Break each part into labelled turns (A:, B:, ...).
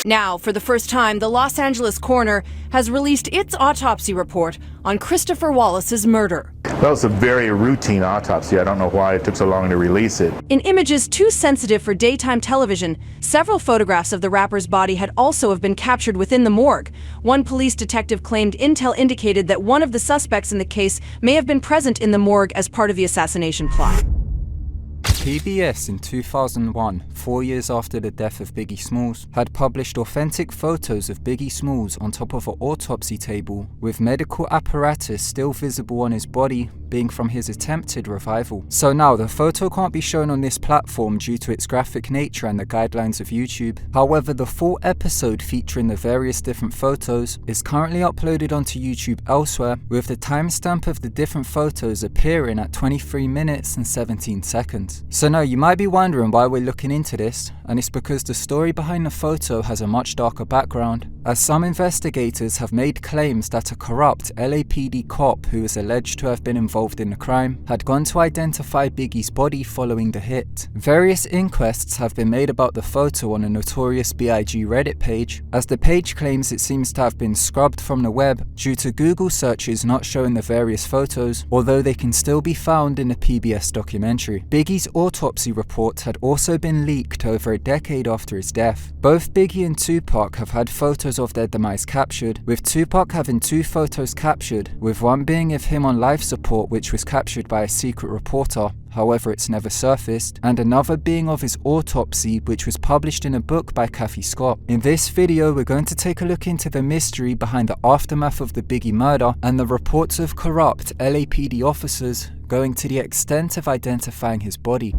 A: Now, for the first time, the Los Angeles coroner has released its autopsy report on Christopher Wallace's murder.
B: Well, it's a very routine autopsy. I don't know why it took so long to release it.
A: In images too sensitive for daytime television, several photographs of the rapper's body had also been captured within the morgue. One police detective claimed intel indicated that one of the suspects in the case may have been present in the morgue as part of the assassination plot.
C: PBS in 2001, 4 years after the death of Biggie Smalls, had published authentic photos of Biggie Smalls on top of an autopsy table, with medical apparatus still visible on his body being from his attempted revival. So now, the photo can't be shown on this platform due to its graphic nature and the guidelines of YouTube. However, the full episode featuring the various different photos is currently uploaded onto YouTube elsewhere, with the timestamp of the different photos appearing at 23 minutes and 17 seconds. So now, you might be wondering why we're looking into this, and it's because the story behind the photo has a much darker background, as some investigators have made claims that a corrupt LAPD cop who is alleged to have been involved in the crime had gone to identify Biggie's body following the hit. Various inquests have been made about the photo on a notorious BIG Reddit page, as the page claims it seems to have been scrubbed from the web due to Google searches not showing the various photos, although they can still be found in the PBS documentary. Biggie's autopsy report had also been leaked over a decade after his death. Both Biggie and Tupac have had photos of their demise captured, with Tupac having 2 photos captured, with one being of him on life support, which was captured by a secret reporter, however it's never surfaced, and another being of his autopsy, which was published in a book by Kathy Scott. In this video, we're going to take a look into the mystery behind the aftermath of the Biggie murder and the reports of corrupt LAPD officers going to the extent of identifying his body.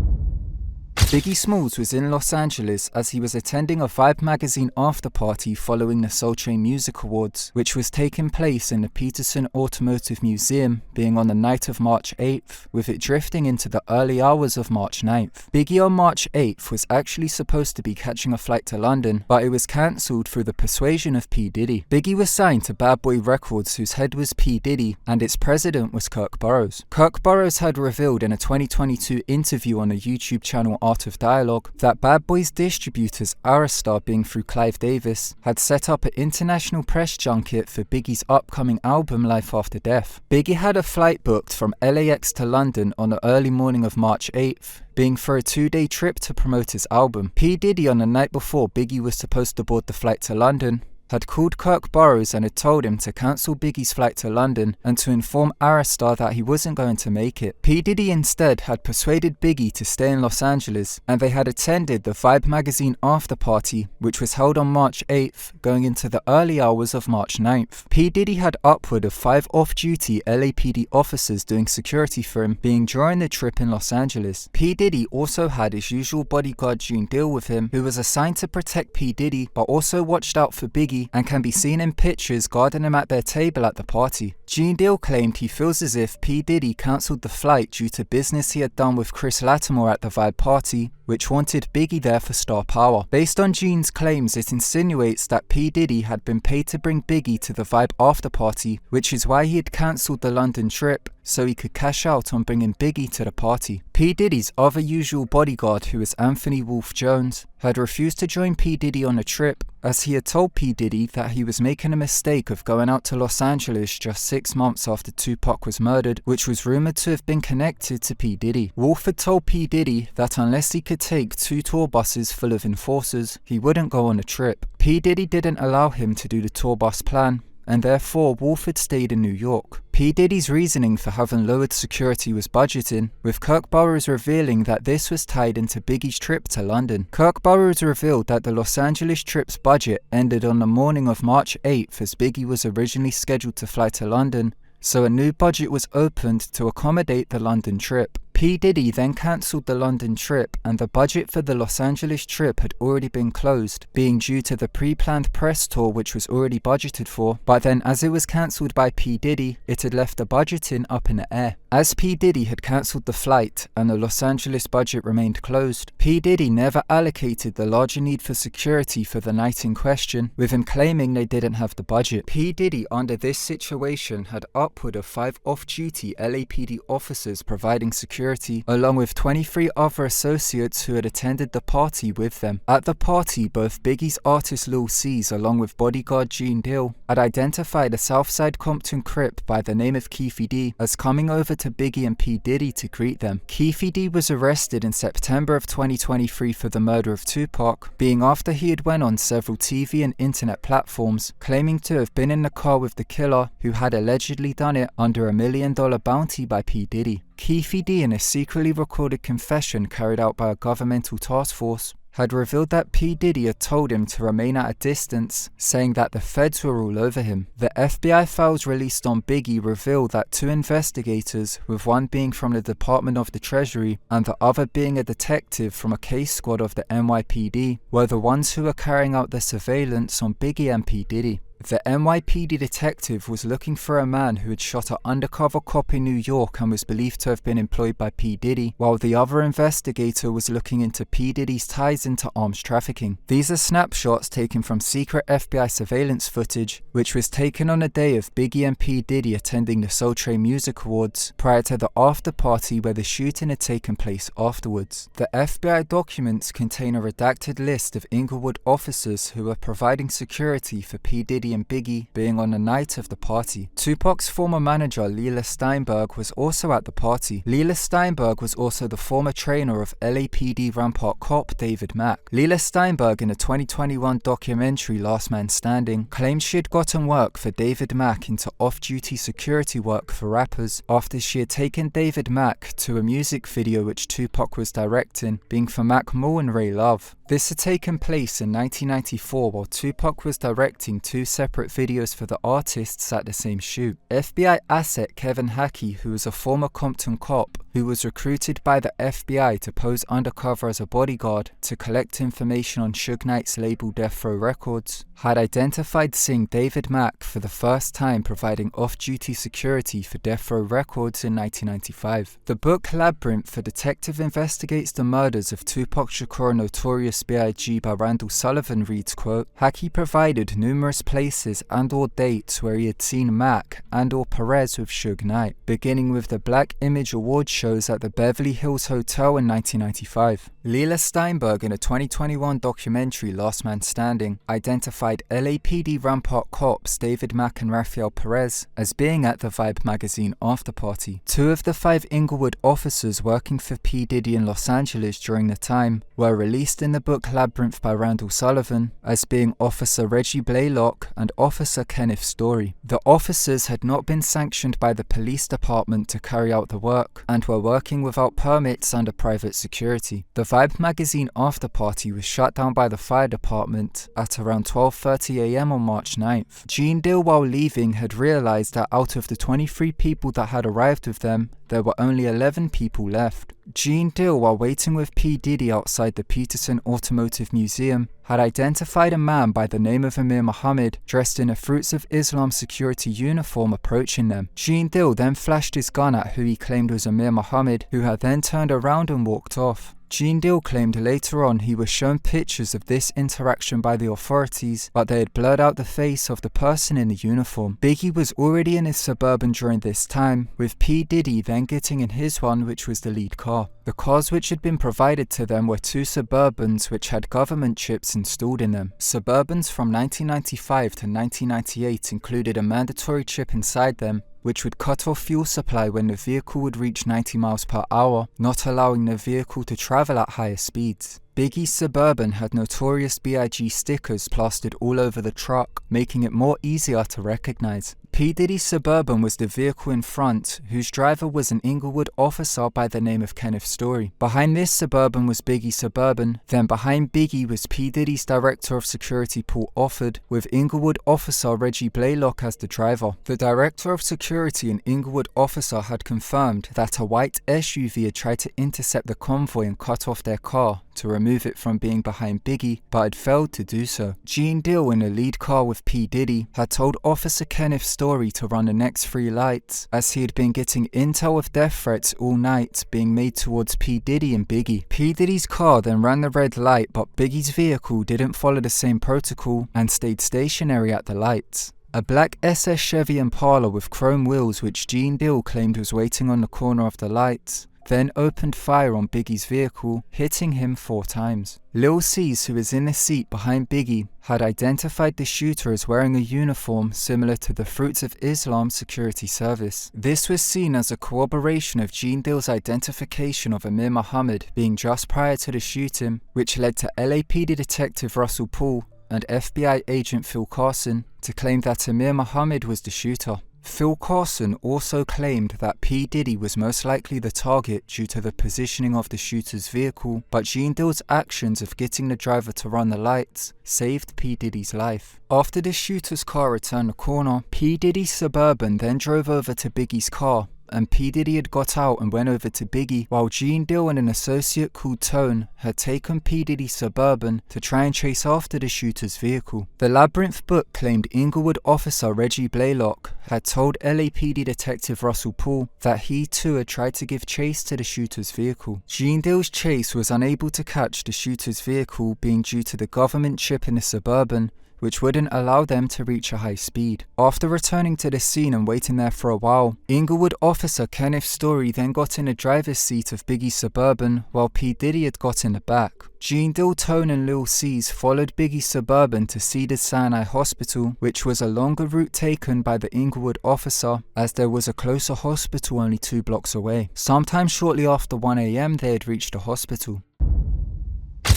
C: Biggie Smalls was in Los Angeles as he was attending a Vibe magazine after-party following the Soul Train Music Awards, which was taking place in the Peterson Automotive Museum, being on the night of March 8th, with it drifting into the early hours of March 9th. Biggie on March 8th was actually supposed to be catching a flight to London, but it was cancelled through the persuasion of P. Diddy. Biggie was signed to Bad Boy Records, whose head was P. Diddy, and its president was Kirk Burroughs. Kirk Burroughs had revealed in a 2022 interview on the YouTube channel Art of Dialogue that Bad Boy's distributors, Aristar being through Clive Davis, had set up an international press junket for Biggie's upcoming album Life After Death. Biggie had a flight booked from LAX to London on the early morning of March 8th, being for a 2-day trip to promote his album. P. Diddy, on the night before Biggie was supposed to board the flight to London, had called Kirk Burroughs and had told him to cancel Biggie's flight to London and to inform Aristar that he wasn't going to make it. P. Diddy instead had persuaded Biggie to stay in Los Angeles, and they had attended the Vibe magazine after party, which was held on March 8th, going into the early hours of March 9th. P. Diddy had upward of 5 off-duty LAPD officers doing security for him, being during the trip in Los Angeles. P. Diddy also had his usual bodyguard Gene Deal with him, who was assigned to protect P. Diddy, but also watched out for Biggie and can be seen in pictures guarding him at their table at the party. Gene Deal claimed he feels as if P. Diddy cancelled the flight due to business he had done with Chris Lattimore at the Vibe party, which wanted Biggie there for star power. Based on Gene's claims, it insinuates that P. Diddy had been paid to bring Biggie to the Vibe after party, which is why he had cancelled the London trip, so he could cash out on bringing Biggie to the party. P. Diddy's other usual bodyguard, who is Anthony Wolf Jones, had refused to join P. Diddy on the trip, as he had told P. Diddy that he was making a mistake of going out to Los Angeles just 6 months after Tupac was murdered, which was rumoured to have been connected to P. Diddy. Wolf had told P. Diddy that unless he could take 2 tour buses full of enforcers, he wouldn't go on the trip. P. Diddy didn't allow him to do the tour bus plan, and therefore Wolf had stayed in New York. P. Diddy's reasoning for having lowered security was budgeting, with Kirk Burroughs revealing that this was tied into Biggie's trip to London. Kirk Burroughs revealed that the Los Angeles trip's budget ended on the morning of March 8th, as Biggie was originally scheduled to fly to London, so a new budget was opened to accommodate the London trip. P. Diddy then cancelled the London trip, and the budget for the Los Angeles trip had already been closed, being due to the pre-planned press tour which was already budgeted for, but then as it was cancelled by P. Diddy, it had left the budgeting up in the air. As P. Diddy had cancelled the flight and the Los Angeles budget remained closed, P. Diddy never allocated the larger need for security for the night in question, with him claiming they didn't have the budget. P. Diddy, under this situation, had upward of 5 off-duty LAPD officers providing security security, along with 23 other associates who had attended the party with them. At the party, both Biggie's artist Lil C's along with bodyguard Gene Deal had identified a Southside Compton Crip by the name of Keefy D as coming over to Biggie and P. Diddy to greet them. Keefy D was arrested in September of 2023 for the murder of Tupac, being after he had went on several TV and internet platforms, claiming to have been in the car with the killer who had allegedly done it under $1 million bounty by P. Diddy. Keefy D, in a secretly recorded confession carried out by a governmental task force, had revealed that P. Diddy had told him to remain at a distance, saying that the feds were all over him. The FBI files released on Biggie reveal that 2 investigators, with one being from the Department of the Treasury and the other being a detective from a case squad of the NYPD, were the ones who were carrying out the surveillance on Biggie and P. Diddy. The NYPD detective was looking for a man who had shot an undercover cop in New York and was believed to have been employed by P. Diddy, while the other investigator was looking into P. Diddy's ties into arms trafficking. These are snapshots taken from secret FBI surveillance footage, which was taken on a day of Biggie and P. Diddy attending the Soul Train Music Awards, prior to the after party where the shooting had taken place afterwards. The FBI documents contain a redacted list of Inglewood officers who were providing security for P. Diddy and Biggie being on the night of the party. Tupac's former manager Leila Steinberg was also at the party. Leila Steinberg was also the former trainer of LAPD Rampart cop David Mack. Leila Steinberg, in a 2021 documentary Last Man Standing, claimed she had gotten work for David Mack into off-duty security work for rappers after she had taken David Mack to a music video which Tupac was directing, being for Mac Mill and Ray Love. This had taken place in 1994 while Tupac was directing 2 separate videos for the artists at the same shoot. FBI asset Kevin Hackey, who was a former Compton cop who was recruited by the FBI to pose undercover as a bodyguard to collect information on Suge Knight's label Death Row Records, had identified seeing David Mack for the first time providing off-duty security for Death Row Records in 1995. The book Labyrinth, a detective investigates the murders of Tupac Shakur and Notorious B.I.G. by Randall Sullivan reads, quote, Hackey provided numerous places and or dates where he had seen Mack and or Perez with Suge Knight, beginning with the Black Image Award shows at the Beverly Hills Hotel in 1995. Leila Steinberg, in a 2021 documentary Last Man Standing, identified LAPD Rampart cops David Mack and Rafael Perez as being at the Vibe magazine after party. 2 of the 5 Inglewood officers working for P. Diddy in Los Angeles during the time were released in the book Labyrinth by Randall Sullivan as being Officer Reggie Blaylock and Officer Kenneth Story. The officers had not been sanctioned by the police department to carry out the work and were working without permits under private security. The Vibe magazine after party was shut down by the fire department at around 12:30 a.m. on March 9th. Gene Deal, while leaving, had realized that out of the 23 people that had arrived with them, there were only 11 people left. Gene Deal, while waiting with P. Diddy outside the Peterson Automotive Museum, had identified a man by the name of Amir Muhammad dressed in a Fruits of Islam security uniform approaching them. Gene Deal then flashed his gun at who he claimed was Amir Muhammad, who had then turned around and walked off. Gene Deal claimed later on he was shown pictures of this interaction by the authorities, but they had blurred out the face of the person in the uniform. Biggie was already in his Suburban during this time, with P. Diddy then getting in his one, which was the lead car. The cars which had been provided to them were 2 Suburbans which had government chips installed in them. Suburbans from 1995 to 1998 included a mandatory chip inside them, which would cut off fuel supply when the vehicle would reach 90 miles per hour, not allowing the vehicle to travel at higher speeds. Biggie's Suburban had Notorious B.I.G. stickers plastered all over the truck, making it more easier to recognize. P. Diddy's Suburban was the vehicle in front, whose driver was an Inglewood officer by the name of Kenneth Story. Behind this Suburban was Biggie's Suburban, then behind Biggie was P. Diddy's Director of Security Paul Offord, with Inglewood officer Reggie Blaylock as the driver. The Director of Security and Inglewood officer had confirmed that a white SUV had tried to intercept the convoy and cut off their car to remove it from being behind Biggie, but had failed to do so. Gene Deal, in a lead car with P. Diddy, had told Officer Kenneth Story to run the next 3 lights, as he had been getting intel of death threats all night being made towards P. Diddy and Biggie. P. Diddy's car then ran the red light, but Biggie's vehicle didn't follow the same protocol and stayed stationary at the lights. A black SS Chevy Impala with chrome wheels which Gene Deal claimed was waiting on the corner of the lights then opened fire on Biggie's vehicle, hitting him 4 times. Lil Cease, who was in the seat behind Biggie, had identified the shooter as wearing a uniform similar to the Fruits of Islam security service. This was seen as a corroboration of Gene Deal's identification of Amir Muhammad being just prior to the shooting, which led to LAPD detective Russell Paul and FBI agent Phil Carson to claim that Amir Muhammad was the shooter. Phil Carson also claimed that P. Diddy was most likely the target due to the positioning of the shooter's vehicle, but Gene Deal's actions of getting the driver to run the lights saved P. Diddy's life. After the shooter's car returned the corner, P. Diddy's Suburban then drove over to Biggie's car, and P. Diddy had got out and went over to Biggie, while Gene Deal and an associate called Tone had taken P. Diddy's Suburban to try and chase after the shooter's vehicle. The Labyrinth book claimed Inglewood officer Reggie Blaylock had told LAPD detective Russell Paul that he too had tried to give chase to the shooter's vehicle. Gene Deal's chase was unable to catch the shooter's vehicle, being due to the government chip in the Suburban, which wouldn't allow them to reach a high speed. After returning to the scene and waiting there for a while, Inglewood officer Kenneth Story then got in the driver's seat of Biggie's Suburban while P. Diddy had got in the back. Gene Deal, Tone and Lil Cease followed Biggie's Suburban to Cedars-Sinai Hospital, which was a longer route taken by the Inglewood officer as there was a closer hospital only 2 blocks away. Sometime shortly after 1 AM they had reached the hospital.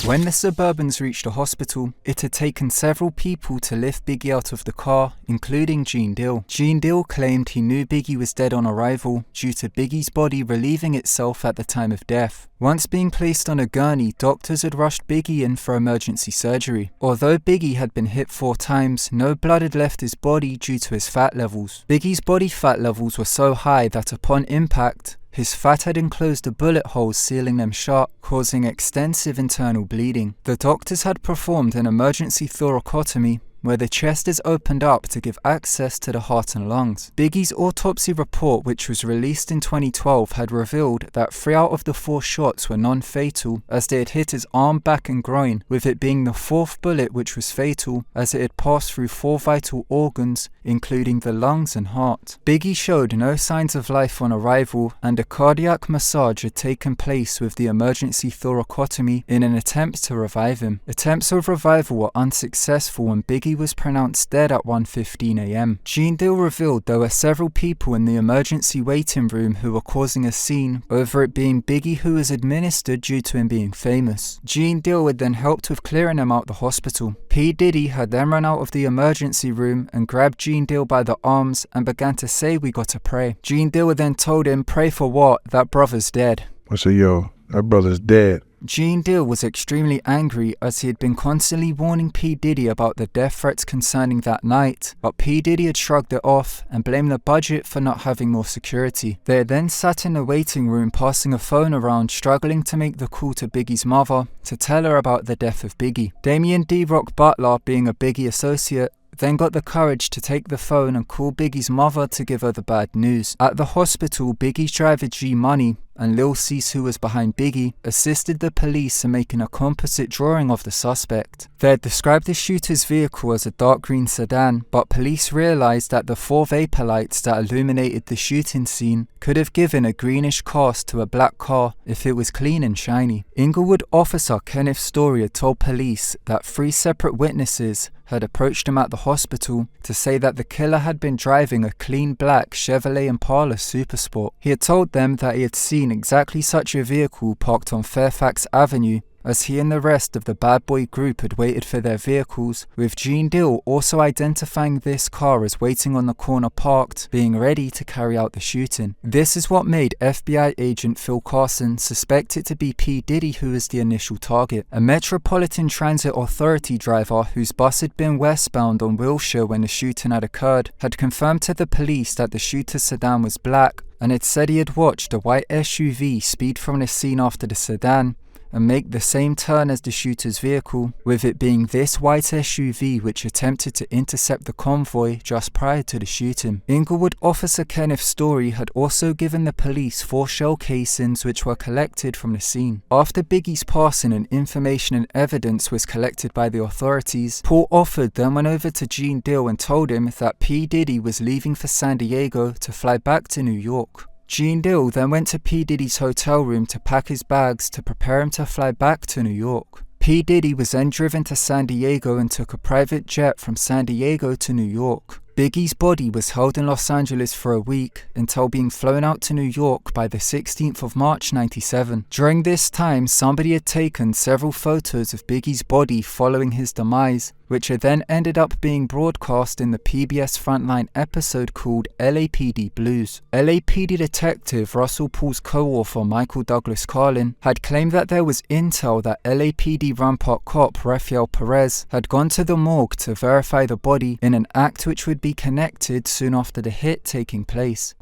C: When the Suburbans reached the hospital, it had taken several people to lift Biggie out of the car, including Gene Deal. Gene Deal claimed he knew Biggie was dead on arrival due to Biggie's body relieving itself at the time of death. Once being placed on a gurney, doctors had rushed Biggie in for emergency surgery. Although Biggie had been hit 4 times, no blood had left his body due to his fat levels. Biggie's body fat levels were so high that upon impact, his fat had enclosed the bullet holes, sealing them shut, causing extensive internal bleeding. The doctors had performed an emergency thoracotomy, where the chest is opened up to give access to the heart and lungs. Biggie's autopsy report, which was released in 2012, had revealed that 3 out of the 4 shots were non-fatal, as they had hit his arm, back and groin, with it being the 4th bullet which was fatal, as it had passed through 4 vital organs, including the lungs and heart. Biggie showed no signs of life on arrival, and a cardiac massage had taken place with the emergency thoracotomy in an attempt to revive him. Attempts of revival were unsuccessful and Biggie was pronounced dead at 1:15 AM. Gene Deal revealed there were several people in the emergency waiting room who were causing a scene over it being Biggie who was administered due to him being famous. Gene Deal had then helped with clearing him out the hospital. P. Diddy had then run out of the emergency room and grabbed Gene Deal by the arms and began to say, "We gotta pray." Gene Deal then told him, "Pray for what? That brother's dead."
D: I said, "Yo, that brother's dead."
C: Gene Deal was extremely angry as he had been constantly warning P. Diddy about the death threats concerning that night, but P. Diddy had shrugged it off and blamed the budget for not having more security. They had then sat in the waiting room passing a phone around, struggling to make the call to Biggie's mother to tell her about the death of Biggie. Damian D-Rock Butler, being a Biggie associate, then got the courage to take the phone and call Biggie's mother to give her the bad news. At the hospital, Biggie's driver G Money and Lil Cease, who was behind Biggie, assisted the police in making a composite drawing of the suspect. They had described the shooter's vehicle as a dark green sedan, but police realised that the 4 vapor lights that illuminated the shooting scene could have given a greenish cast to a black car if it was clean and shiny. Inglewood officer Kenneth Story had told police that 3 separate witnesses had approached him at the hospital to say that the killer had been driving a clean black Chevrolet Impala Supersport. He had told them that he had seen exactly such a vehicle parked on Fairfax Avenue, as he and the rest of the bad boy group had waited for their vehicles, with Gene Deal also identifying this car as waiting on the corner parked, being ready to carry out the shooting. This is what made FBI agent Phil Carson suspect it to be P. Diddy who was the initial target. A Metropolitan Transit Authority driver whose bus had been westbound on Wilshire when the shooting had occurred had confirmed to the police that the shooter's sedan was black, and had said he had watched a white SUV speed from the scene after the sedan and make the same turn as the shooter's vehicle, with it being this white SUV which attempted to intercept the convoy just prior to the shooting. Inglewood officer Kenneth Story had also given the police 4 shell casings which were collected from the scene. After Biggie's passing and information and evidence was collected by the authorities, Paul Offord then went over to Gene Deal and told him that P. Diddy was leaving for San Diego to fly back to New York. Gene Deal then went to P. Diddy's hotel room to pack his bags to prepare him to fly back to New York. P. Diddy was then driven to San Diego and took a private jet from San Diego to New York. Biggie's body was held in Los Angeles for a week until being flown out to New York by the 16th of March 1997. During this time, somebody had taken several photos of Biggie's body following his demise, which had then ended up being broadcast in the PBS Frontline episode called LAPD Blues. LAPD detective Russell Paul's co-author Michael Douglas Carlin had claimed that there was intel that LAPD Rampart cop Rafael Perez had gone to the morgue to verify the body in an act which would be connected soon after the hit taking place.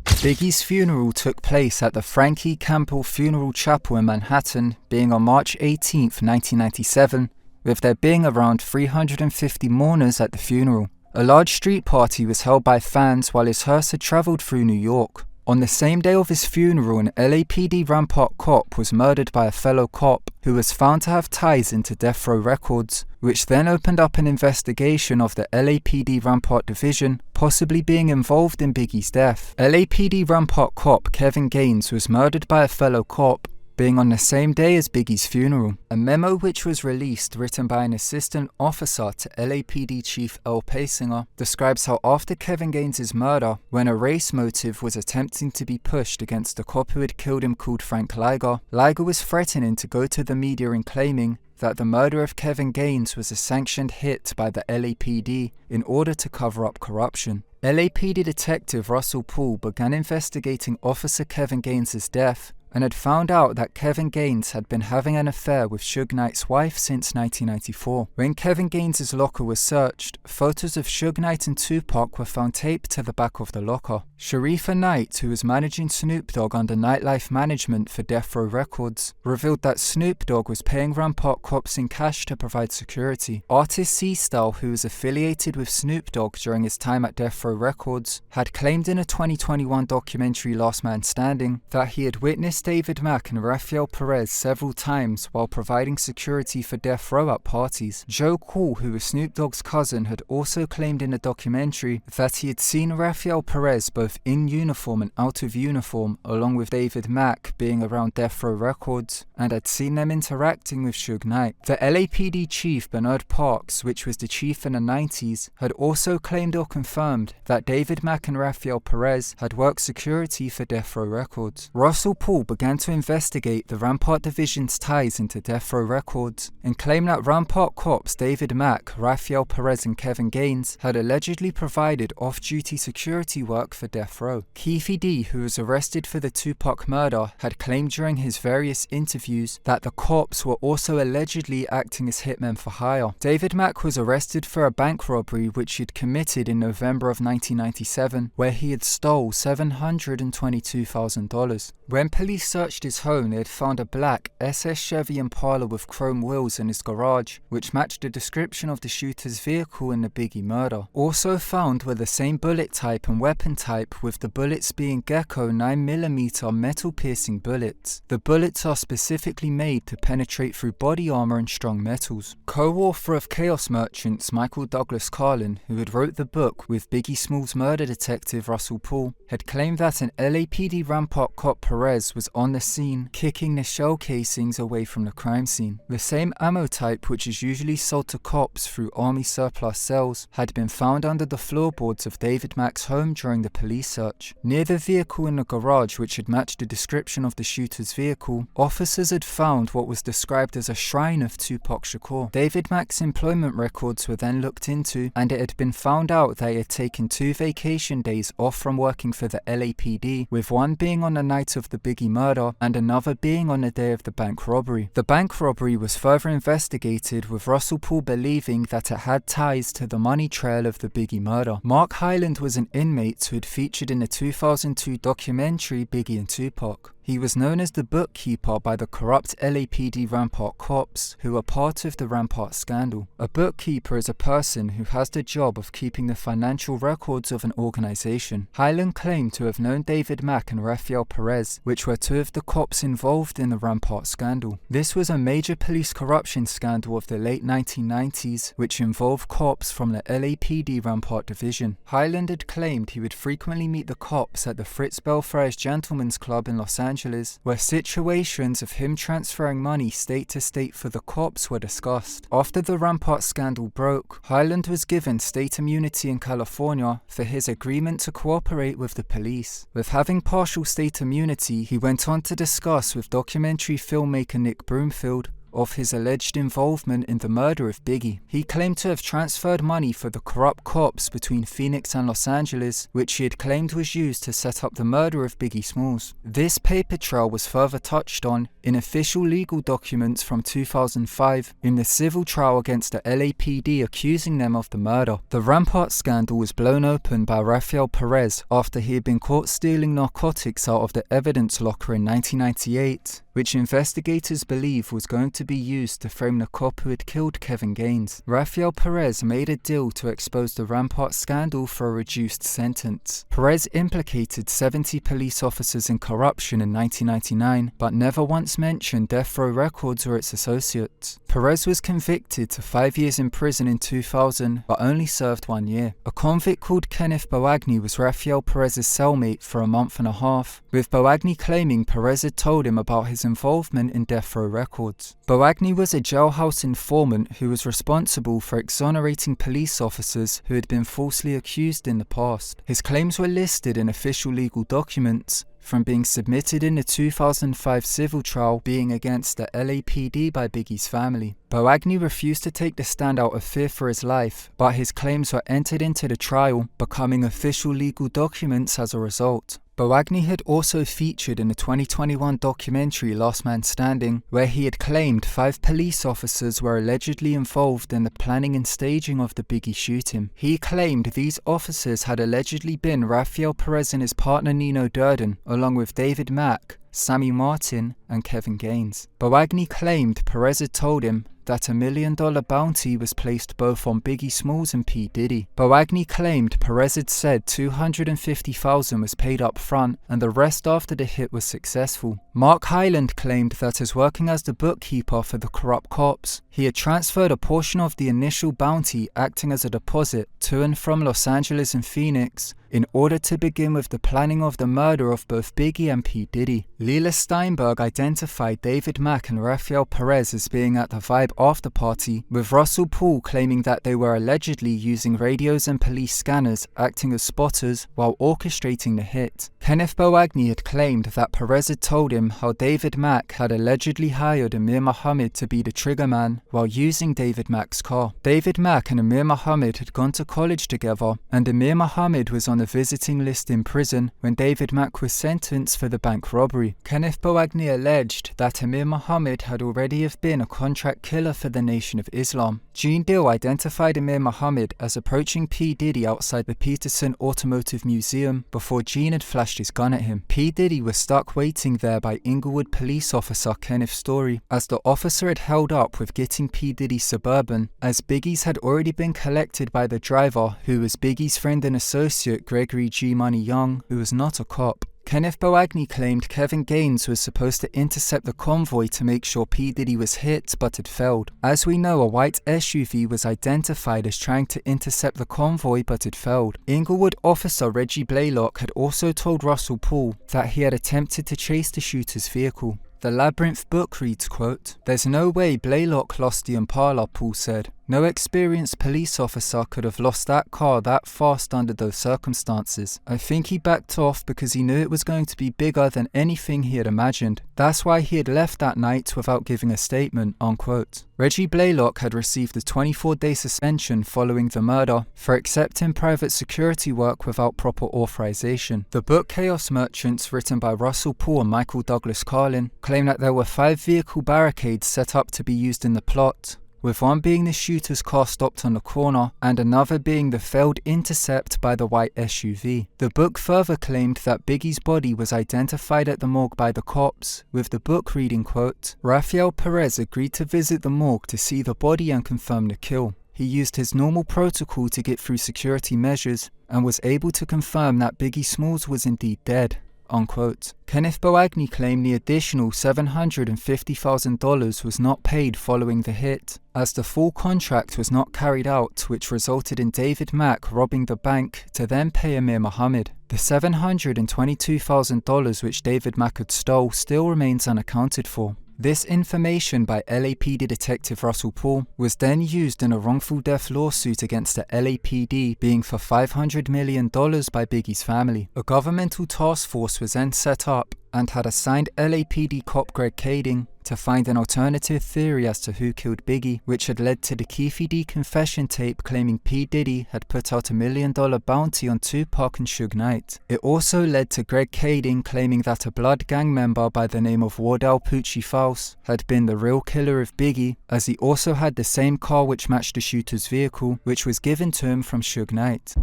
C: Biggie's funeral took place at the Frankie Campbell Funeral Chapel in Manhattan, being on March 18, 1997, with there being around 350 mourners at the funeral. A large street party was held by fans while his hearse had travelled through New York. On the same day of his funeral, an LAPD Rampart cop was murdered by a fellow cop who was found to have ties into Death Row Records, which then opened up an investigation of the LAPD Rampart division possibly being involved in Biggie's death. LAPD Rampart cop Kevin Gaines was murdered by a fellow cop, being on the same day as Biggie's funeral. A memo which was released, written by an assistant officer to LAPD Chief Earl Pasinger, describes how after Kevin Gaines' murder, when a race motive was attempting to be pushed against the cop who had killed him called Frank Liger, Liger was threatening to go to the media and claiming that the murder of Kevin Gaines was a sanctioned hit by the LAPD in order to cover up corruption. LAPD detective Russell Paul began investigating Officer Kevin Gaines' death and had found out that Kevin Gaines had been having an affair with Suge Knight's wife since 1994. When Kevin Gaines' locker was searched, photos of Suge Knight and Tupac were found taped to the back of the locker. Sharifa Knight, who was managing Snoop Dogg under Nightlife Management for Death Row Records, revealed that Snoop Dogg was paying Rampart cops in cash to provide security. Artist C-Style, who was affiliated with Snoop Dogg during his time at Death Row Records, had claimed in a 2021 documentary Last Man Standing that he had witnessed David Mack and Rafael Perez several times while providing security for Death Row at parties. Joe Cool, who was Snoop Dogg's cousin, had also claimed in a documentary that he had seen Rafael Perez both in uniform and out of uniform, along with David Mack being around Death Row Records, and had seen them interacting with Suge Knight. The LAPD chief Bernard Parks, which was the chief in the 90s, had also claimed or confirmed that David Mack and Rafael Perez had worked security for Death Row Records. Russell Paul began to investigate the Rampart division's ties into Death Row Records and claimed that Rampart cops David Mack, Rafael Perez and Kevin Gaines had allegedly provided off-duty security work for Death Row. Keefe D, who was arrested for the Tupac murder, had claimed during his various interviews that the cops were also allegedly acting as hitmen for hire. David Mack was arrested for a bank robbery which he had committed in November of 1997, where he had stole $722,000. When police searched his home, they had found a black SS Chevy Impala with chrome wheels in his garage, which matched the description of the shooter's vehicle in the Biggie murder. Also found were the same bullet type and weapon type, with the bullets being Gecko 9mm metal-piercing bullets. The bullets are specifically made to penetrate through body armor and strong metals. Co-author of Chaos Merchants Michael Douglas Carlin, who had wrote the book with Biggie Smalls' murder detective Russell Paul, had claimed that an LAPD Rampart cop Perez was on the scene, kicking the shell casings away from the crime scene. The same ammo type, which is usually sold to cops through army surplus sales, had been found under the floorboards of David Mack's home during the police search. Near the vehicle in the garage, which had matched the description of the shooter's vehicle, officers had found what was described as a shrine of Tupac Shakur. David Mack's employment records were then looked into, and it had been found out that he had taken 2 vacation days off from working for the LAPD, with one being on the night of the Biggie murder and another being on the day of the bank robbery. The bank robbery was further investigated, with Russell Paul believing that it had ties to the money trail of the Biggie murder. Mark Hyland was an inmate who had featured in the 2002 documentary Biggie and Tupac. He was known as the bookkeeper by the corrupt LAPD Rampart cops who were part of the Rampart scandal. A bookkeeper is a person who has the job of keeping the financial records of an organization. Hyland claimed to have known David Mack and Rafael Perez, which were two of the cops involved in the Rampart scandal. This was a major police corruption scandal of the late 1990s, which involved cops from the LAPD Rampart division. Hyland had claimed he would frequently meet the cops at the Fritz Belfries Gentlemen's Club in Los Angeles, where situations of him transferring money state to state for the cops were discussed. After the Rampart scandal broke, Hyland was given state immunity in California for his agreement to cooperate with the police. With having partial state immunity, he went on to discuss with documentary filmmaker Nick Broomfield of his alleged involvement in the murder of Biggie. He claimed to have transferred money for the corrupt cops between Phoenix and Los Angeles, which he had claimed was used to set up the murder of Biggie Smalls. This paper trail was further touched on in official legal documents from 2005 in the civil trial against the LAPD accusing them of the murder. The Rampart scandal was blown open by Rafael Perez after he had been caught stealing narcotics out of the evidence locker in 1998, which investigators believe was going to be used to frame the cop who had killed Kevin Gaines. Rafael Perez made a deal to expose the Rampart scandal for a reduced sentence. Perez implicated 70 police officers in corruption in 1999, but never once mentioned Death Row Records or its associates. Perez was convicted to 5 years in prison in 2000, but only served 1 year. A convict called Kenneth Boagni was Rafael Perez's cellmate for a month and a half, with Boagni claiming Perez had told him about his involvement in Death Row Records. Boagni was a jailhouse informant who was responsible for exonerating police officers who had been falsely accused in the past. His claims were listed in official legal documents, from being submitted in the 2005 civil trial being against the LAPD by Biggie's family. Boagni refused to take the stand out of fear for his life, but his claims were entered into the trial, becoming official legal documents as a result. Boagni had also featured in the 2021 documentary Last Man Standing, where he had claimed 5 police officers were allegedly involved in the planning and staging of the Biggie shooting. He claimed these officers had allegedly been Rafael Perez and his partner Nino Durden, along with David Mack, Sammy Martin, and Kevin Gaines. Boagni claimed Perez had told him that a $1 million bounty was placed both on Biggie Smalls and P. Diddy. Boagni claimed Perez had said $250,000 was paid up front and the rest after the hit was successful. Mark Hyland claimed that as working as the bookkeeper for the corrupt cops, he had transferred a portion of the initial bounty acting as a deposit to and from Los Angeles and Phoenix in order to begin with the planning of the murder of both Biggie and P. Diddy. Leila Steinberg identified David Mack and Rafael Perez as being at the Vibe after party, with Russell Paul claiming that they were allegedly using radios and police scanners acting as spotters while orchestrating the hit. Kenneth Boagni had claimed that Perez had told him how David Mack had allegedly hired Amir Muhammad to be the triggerman while using David Mack's car. David Mack and Amir Muhammad had gone to college together, and Amir Muhammad was on the visiting list in prison when David Mack was sentenced for the bank robbery. Kenneth Boagni alleged that Amir Muhammad had already have been a contract killer for the Nation of Islam. Gene Dill identified Amir Muhammad as approaching P. Diddy outside the Peterson Automotive Museum before Gene had flashed his gun at him. P. Diddy was stuck waiting there by Inglewood police officer Kenneth Story, as the officer had held up with getting P. Diddy's Suburban, as Biggie's had already been collected by the driver, who was Biggie's friend and associate Gregory G. Money Young, who was not a cop. Kenneth Boagni claimed Kevin Gaines was supposed to intercept the convoy to make sure P. Diddy was hit, but had failed. As we know, a white SUV was identified as trying to intercept the convoy, but had failed. Inglewood officer Reggie Blaylock had also told Russell Paul that he had attempted to chase the shooter's vehicle. The Labyrinth book reads, quote, "There's no way Blaylock lost the Impala," Paul said. "No experienced police officer could have lost that car that fast under those circumstances. I think he backed off because he knew it was going to be bigger than anything he had imagined. That's why he had left that night without giving a statement," unquote. Reggie Blaylock had received a 24-day suspension following the murder for accepting private security work without proper authorization. The book Chaos Merchants, written by Russell Paul and Michael Douglas Carlin, claimed that there were 5 vehicle barricades set up to be used in the plot, with one being the shooter's car stopped on the corner and another being the failed intercept by the white SUV. The book further claimed that Biggie's body was identified at the morgue by the cops, with the book reading, quote, "Rafael Perez agreed to visit the morgue to see the body and confirm the kill. He used his normal protocol to get through security measures and was able to confirm that Biggie Smalls was indeed dead." Unquote. Kenneth Boagni claimed the additional $750,000 was not paid following the hit, as the full contract was not carried out, which resulted in David Mack robbing the bank to then pay Amir Muhammad. The $722,000 which David Mack had stole still remains unaccounted for. This information by LAPD Detective Russell Paul was then used in a wrongful death lawsuit against the LAPD, being for $500 million by Biggie's family. A governmental task force was then set up and had assigned LAPD cop Greg Kading to find an alternative theory as to who killed Biggie, which had led to the Keefe D confession tape claiming P. Diddy had put out $1 million bounty on Tupac and Suge Knight. It also led to Greg Kading claiming that a Blood gang member by the name of Wardell Poochie False had been the real killer of Biggie, as he also had the same car which matched the shooter's vehicle, which was given to him from Suge Knight.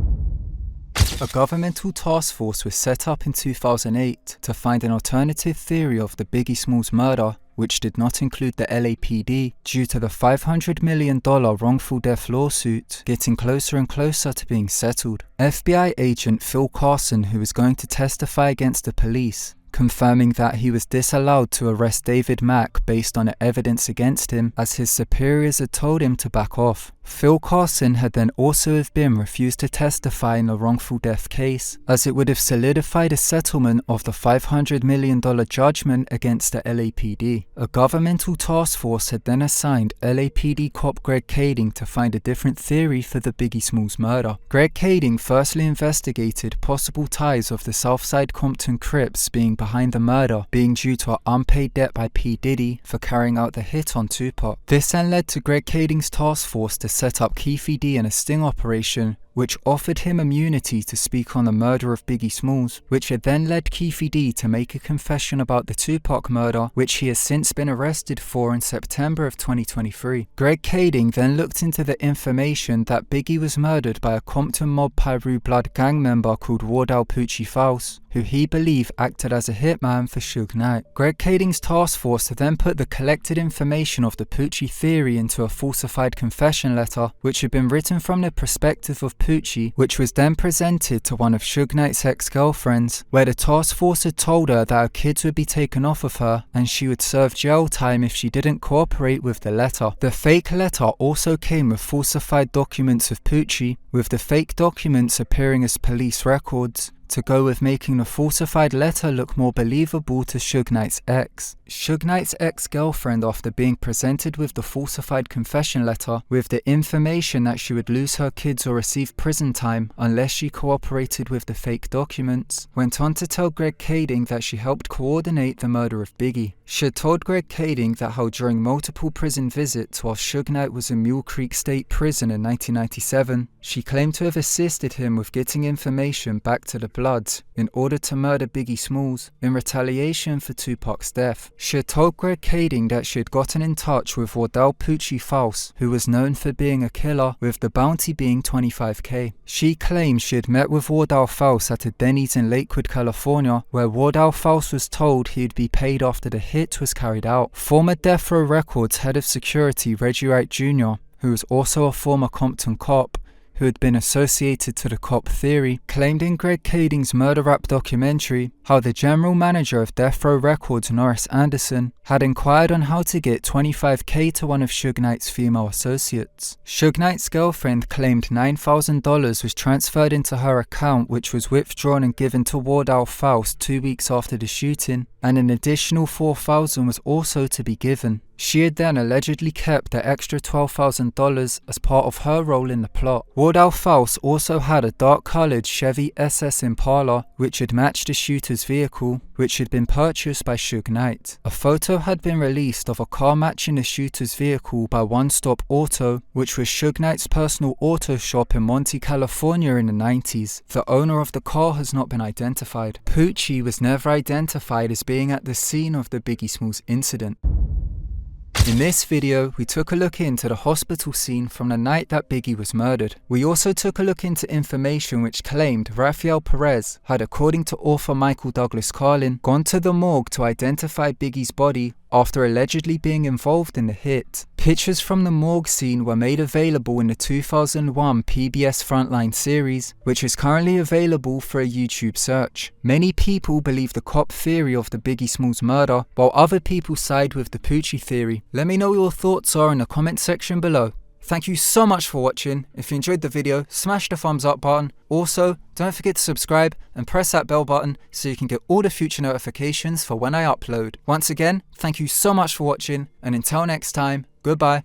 C: A governmental task force was set up in 2008 to find an alternative theory of the Biggie Smalls murder, which did not include the LAPD due to the $500 million wrongful death lawsuit getting closer and closer to being settled. FBI agent Phil Carson, who was going to testify against the police, confirming that he was disallowed to arrest David Mack based on the evidence against him, as his superiors had told him to back off. Phil Carson had then also have been refused to testify in the wrongful death case, as it would have solidified a settlement of the $500 million judgment against the LAPD. A governmental task force had then assigned LAPD cop Greg Kading to find a different theory for the Biggie Smalls murder. Greg Kading firstly investigated possible ties of the Southside Compton Crips being behind the murder being due to an unpaid debt by P. Diddy for carrying out the hit on Tupac. This then led to Greg Kading's task force to set up Keefe D in a sting operation, which offered him immunity to speak on the murder of Biggie Smalls, which had then led Keefe D to make a confession about the Tupac murder, which he has since been arrested for in September of 2023. Greg Kading then looked into the information that Biggie was murdered by a Compton Mob Piru Blood gang member called Wardell Poochie False, who he believed acted as a hitman for Suge Knight. Greg Kading's task force then put the collected information of the Poochie theory into a falsified confession letter, which had been written from the perspective of Poochie, which was then presented to one of Suge Knight's ex-girlfriends, where the task force had told her that her kids would be taken off of her and she would serve jail time if she didn't cooperate with the letter. The fake letter also came with falsified documents of Poochie, with the fake documents appearing as police records, to go with making the falsified letter look more believable to Suge Knight's ex. Suge Knight's ex-girlfriend, after being presented with the falsified confession letter with the information that she would lose her kids or receive prison time unless she cooperated with the fake documents, went on to tell Greg Kading that she helped coordinate the murder of Biggie. She had told Greg Kading that how during multiple prison visits while Suge Knight was in Mule Creek State Prison in 1997, she claimed to have assisted him with getting information back to the Bloods in order to murder Biggie Smalls in retaliation for Tupac's death. She had told Greg Kading that she had gotten in touch with Wardell Poochie False, who was known for being a killer, with the bounty being $25,000. She claimed she had met with Wardell False at a Denny's in Lakewood, California, where Wardell False was told he would be paid after the hit was carried out. Former Death Row Records head of security Reggie Wright Jr., who was also a former Compton cop, who had been associated to the cop theory, claimed in Greg Kading's murder rap documentary how the general manager of Death Row Records, Norris Anderson, had inquired on how to get $25,000 to one of Suge Knight's female associates. Suge Knight's girlfriend claimed $9,000 was transferred into her account, which was withdrawn and given to Wardell False 2 weeks after the shooting, and an additional $4,000 was also to be given. She had then allegedly kept the extra $12,000 as part of her role in the plot. Wardell False also had a dark-coloured Chevy SS Impala, which had matched the shooter's vehicle, which had been purchased by Suge Knight. A photo had been released of a car matching the shooter's vehicle by One Stop Auto, which was Suge Knight's personal auto shop in Monte, California in the 90s. The owner of the car has not been identified. Poochie was never identified as being at the scene of the Biggie Smalls incident. In this video, we took a look into the hospital scene from the night that Biggie was murdered. We also took a look into information which claimed Rafael Perez had, according to author Michael Douglas Carlin, gone to the morgue to identify Biggie's body after allegedly being involved in the hit. Pictures from the morgue scene were made available in the 2001 PBS Frontline series, which is currently available for a YouTube search. Many people believe the cop theory of the Biggie Smalls murder, while other people side with the Poochie theory. Let me know what your thoughts are in the comment section below. Thank you so much for watching. If you enjoyed the video, smash the thumbs up button. Also, don't forget to subscribe and press that bell button so you can get all the future notifications for when I upload. Once again, thank you so much for watching, and until next time, goodbye.